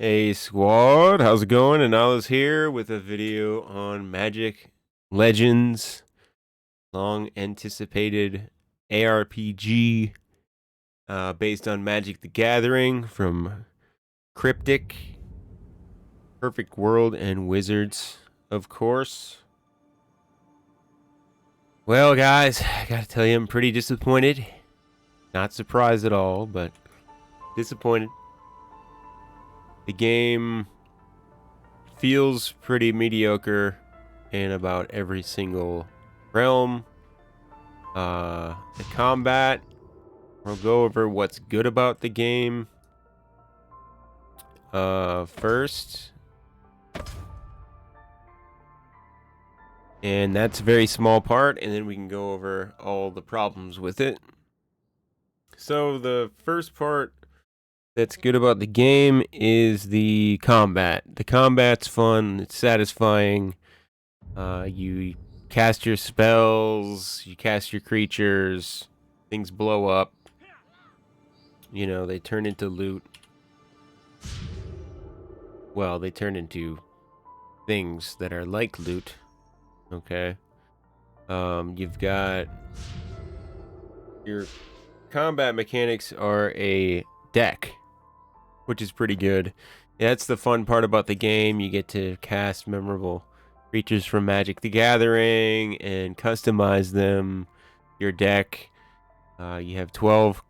Hey squad, how's it going? Anala's here with a video on Magic Legends, long anticipated ARPG based on Magic the Gathering from Cryptic, Perfect World, and Wizards, of course. Well, guys, I gotta tell you, I'm pretty disappointed. Not surprised at all, but disappointed. The game feels pretty mediocre in about every single realm. The combat, we'll go over what's good about the game first, and that's a very small part, and then we can go over all the problems with it. So the first part that's good about the game is the combat. The combat's fun, it's satisfying. You cast your spells, you cast your creatures, things blow up. You know, they turn into loot. Well, they turn into things that are like loot. Okay. You've got your combat mechanics are a deck, which is pretty good. That's the fun part about the game. You get to cast memorable creatures from Magic the Gathering and customize them. Your deck. You have 12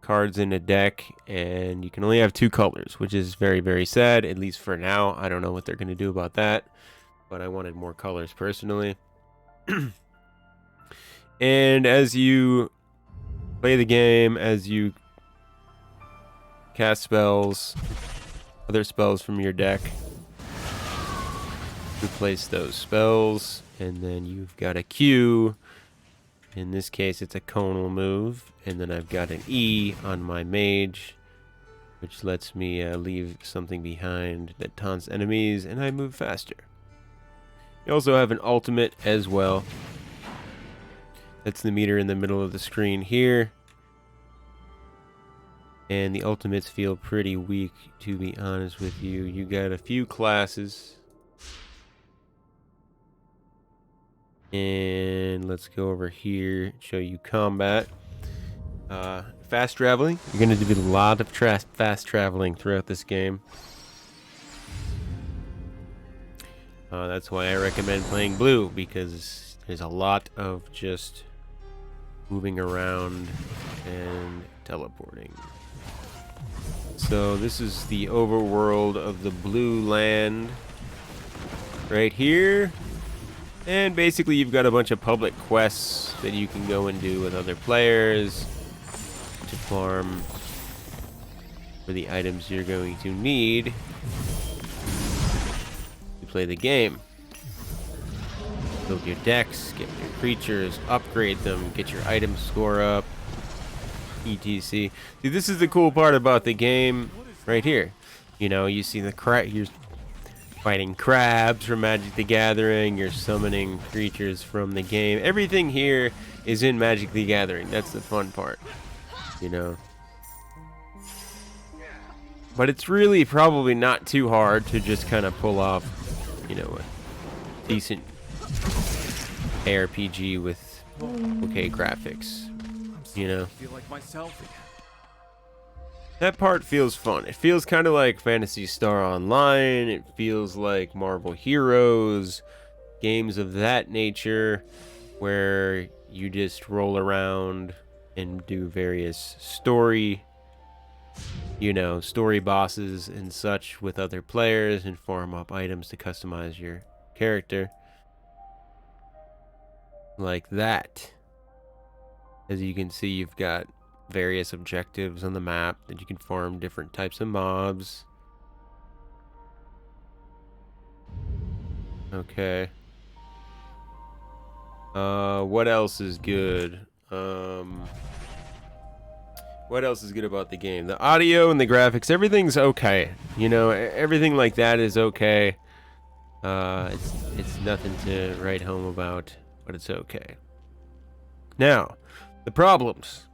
cards in a deck, and you can only have 2 colors, which is very, very sad, at least for now. I don't know what they're going to do about that, but I wanted more colors personally. And as you play the game, as you cast spells, other spells from your deck, replace those spells, and then you've got a Q. In this case, it's a conal move, and then I've got an E on my mage, which lets me leave something behind that taunts enemies, and I move faster. You also have an ultimate as well. That's the meter in the middle of the screen here. And the ultimates feel pretty weak, to be honest with you. You got a few classes. And let's go over here, show you combat. Fast traveling. You're going to do a lot of fast traveling throughout this game. That's why I recommend playing blue, because there's a lot of just moving around and teleporting. So this is the overworld of the blue land right here. And basically you've got a bunch of public quests that you can go and do with other players to farm for the items you're going to need to play the game. Build your decks, get your creatures, upgrade them, get your item score up, etc. See, this is the cool part about the game right here. You know, you see you're fighting crabs from Magic the Gathering, you're summoning creatures from the game. Everything here is in Magic the Gathering. That's the fun part, you know. But it's really probably not too hard to just kind of pull off, you know, a decent ARPG with okay graphics, you know. Feel like myself again. That part feels fun. It feels kind of like Phantasy Star Online. It feels like Marvel Heroes, games of that nature, where you just roll around and do various story bosses and such with other players and farm up items to customize your character. Like that. As you can see, you've got various objectives on the map that you can farm different types of mobs. Okay. What else is good? What else is good about the game? The audio and the graphics, everything's okay. You know, everything like that is okay. It's nothing to write home about, but it's okay. Now, the problems.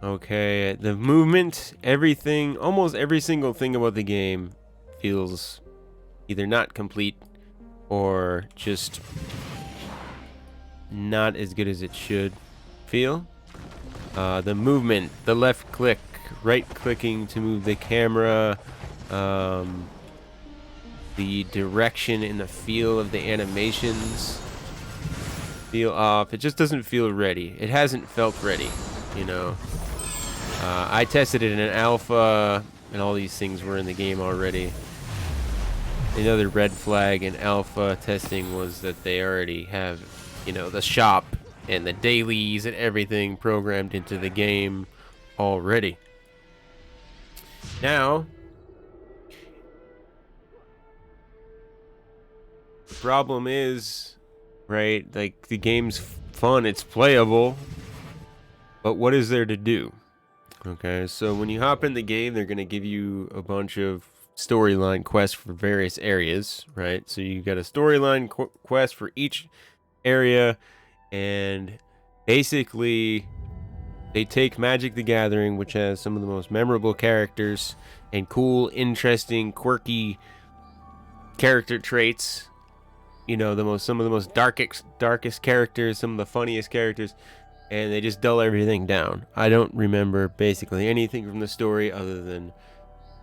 Okay, the movement, everything, almost every single thing about the game feels either not complete or just not as good as it should feel. The movement, the left click, right clicking to move the camera, the direction and the feel of the animations feel off. It just doesn't feel ready. It hasn't felt ready, you know. I tested it in an alpha, and all these things were in the game already. Another red flag in alpha testing was that they already have, you know, the shop and the dailies and everything programmed into the game already. Now, the problem is, right, like the game's fun, it's playable, but what is there to do? Okay, so when you hop in the game, they're going to give you a bunch of storyline quests for various areas, right? So you got a storyline quest for each area, and basically they take Magic the Gathering, which has some of the most memorable characters and cool, interesting, quirky character traits, you know, some of the most darkest characters, some of the funniest characters, and they just dull everything down. I don't remember basically anything from the story other than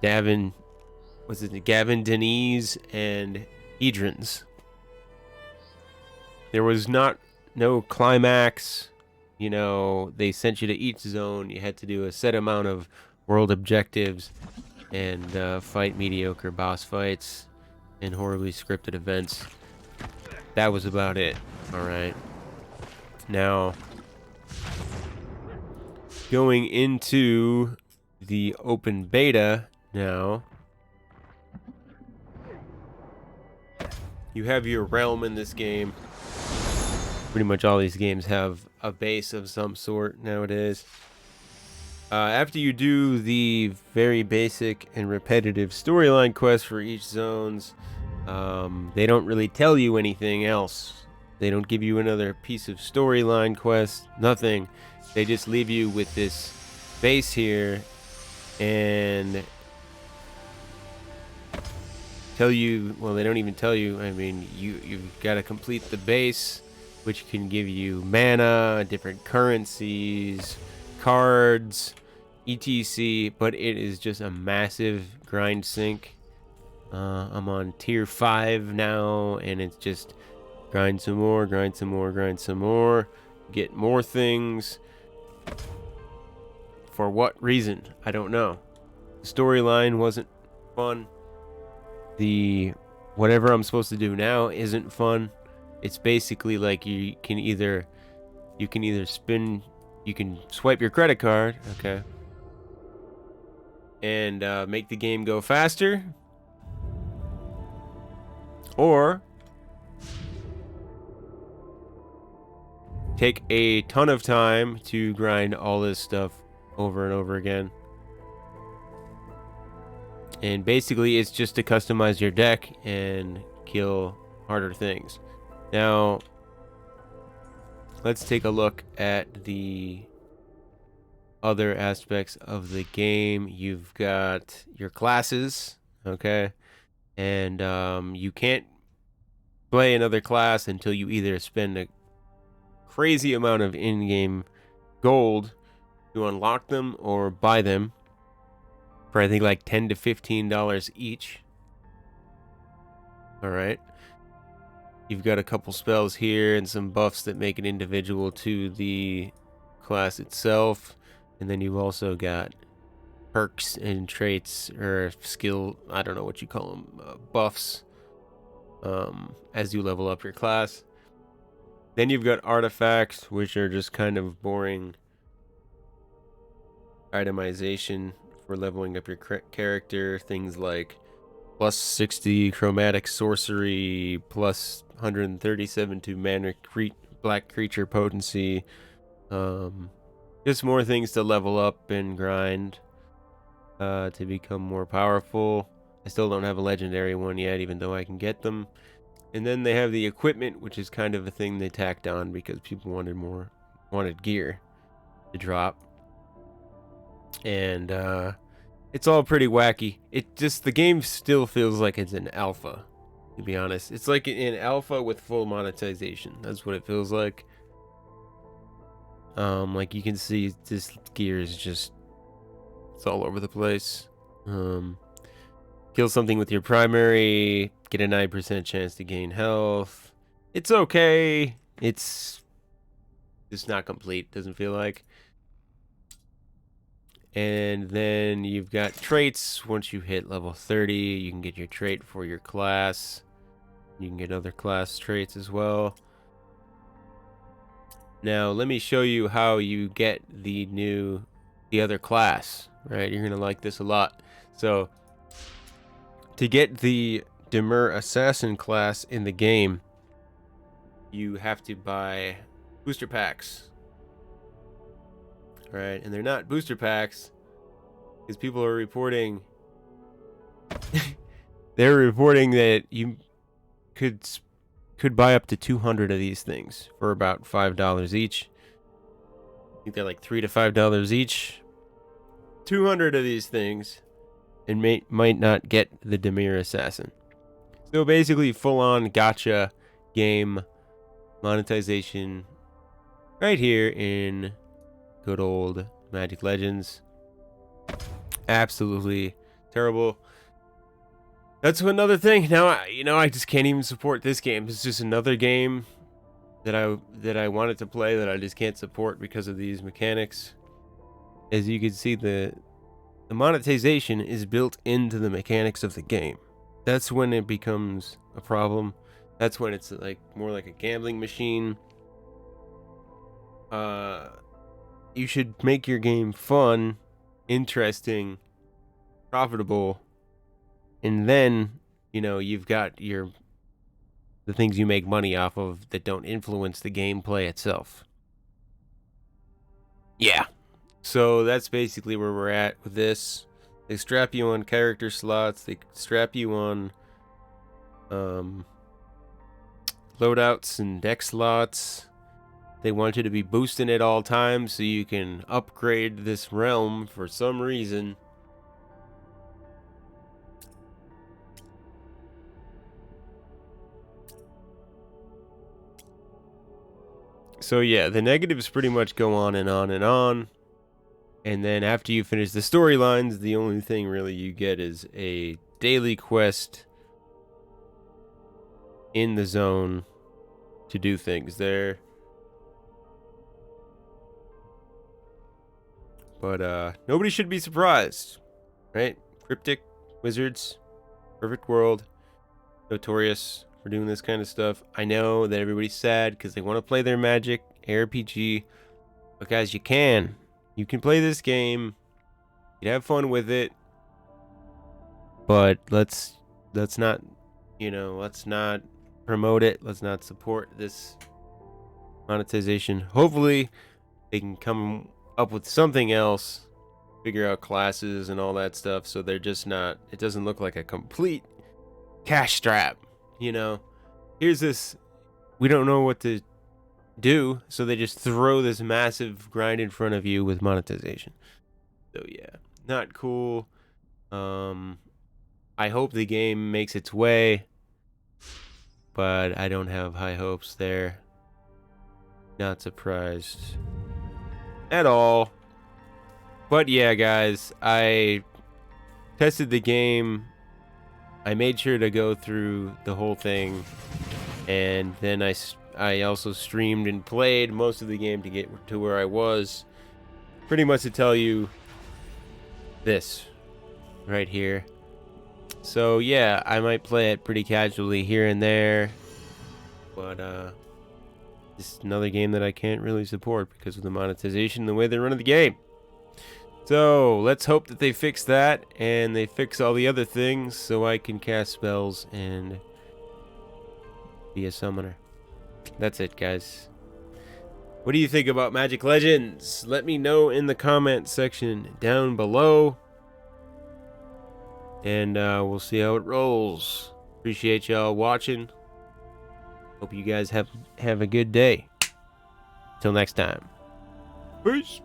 Gavin Denise and Edrins. There was no climax. You know, they sent you to each zone. You had to do a set amount of world objectives and fight mediocre boss fights and horribly scripted events. That was about it. All right. Now, going into the open beta now, you have your realm in this game. Pretty much all these games have a base of some sort nowadays. After you do the very basic and repetitive storyline quests for each zones, they don't really tell you anything else. They don't give you another piece of storyline quest, nothing. They just leave you with this base here and tell you, well, they don't even tell you. I mean, you've got to complete the base, which can give you mana, different currencies, cards, etc. But it is just a massive grind sink. I'm on tier 5 now, and it's just grind some more, grind some more, grind some more, get more things. For what reason? I don't know. The storyline wasn't fun. The whatever I'm supposed to do now isn't fun. It's basically like you can either swipe your credit card, okay, and make the game go faster, or take a ton of time to grind all this stuff over and over again. And basically it's just to customize your deck and kill harder things. Now, let's take a look at the other aspects of the game. You've got your classes, okay? And you can't play another class until you either spend a crazy amount of in-game gold to unlock them or buy them for I think like $10 to $15 each. All right. You've got a couple spells here and some buffs that make it individual to the class itself. And then you've also got perks and traits or skill, I don't know what you call them, buffs as you level up your class. Then you've got artifacts, which are just kind of boring itemization for leveling up your character. Things like plus 60 chromatic sorcery, plus 137 to mana black creature potency. Just more things to level up and grind to become more powerful. I still don't have a legendary one yet, even though I can get them. And then they have the equipment, which is kind of a thing they tacked on because people wanted gear to drop. And it's all pretty wacky. The game still feels like it's an alpha, to be honest. It's like an alpha with full monetization. That's what it feels like. Like you can see, this gear is just, it's all over the place. Kill something with your primary, get a 9% chance to gain health. It's okay. It's just not complete, doesn't feel like. And then you've got traits. Once you hit level 30, you can get your trait for your class. You can get other class traits as well. Now, let me show you how you get the other class, right? You're going to like this a lot. So, to get the Demure Assassin class in the game, you have to buy booster packs. Right, and they're not booster packs because people are reporting they're reporting that you could buy up to 200 of these things for about $5 each. I think they're like $3 to $5 each. 200 of these things, and might not get the Demure Assassin. So basically, full-on gotcha game monetization right here in good old Magic Legends. Absolutely terrible. That's another thing. Now, I just can't even support this game. It's just another game that I wanted to play that I just can't support because of these mechanics. As you can see, the monetization is built into the mechanics of the game. That's when it becomes a problem. That's when it's like more like a gambling machine. You should make your game fun, interesting, profitable, and then, you've got the things you make money off of that don't influence the gameplay itself. Yeah. So that's basically where we're at with this. They strap you on character slots. They strap you on loadouts and deck slots. They want you to be boosting at all times so you can upgrade this realm for some reason. So yeah, the negatives pretty much go on and on and on. And then after you finish the storylines, the only thing really you get is a daily quest in the zone to do things there. But nobody should be surprised, right? Cryptic Wizards, perfect world, notorious for doing this kind of stuff. I know that everybody's sad because they want to play their Magic ARPG, but guys, you can play this game. You can have fun with it, but let's not promote it. Let's not support this monetization. Hopefully, they can come up with something else, figure out classes and all that stuff, so they're just not, it doesn't look like a complete cash strap. Here's this, we don't know what to do, so they just throw this massive grind in front of you with monetization. So yeah, not cool. I hope the game makes its way, but I don't have high hopes there. Not surprised at all. But yeah, guys, I tested the game. I made sure to go through the whole thing, and then I also streamed and played most of the game to get to where I was, pretty much to tell you this right here. So yeah, I might play it pretty casually here and there, but this is another game that I can't really support because of the monetization, the way they're running the game. So let's hope that they fix that and they fix all the other things so I can cast spells and be a summoner. That's it, guys. What do you think about Magic Legends? Let me know in the comment section down below, and we'll see how it rolls. Appreciate y'all watching. Hope you guys have a good day. Till next time. Peace.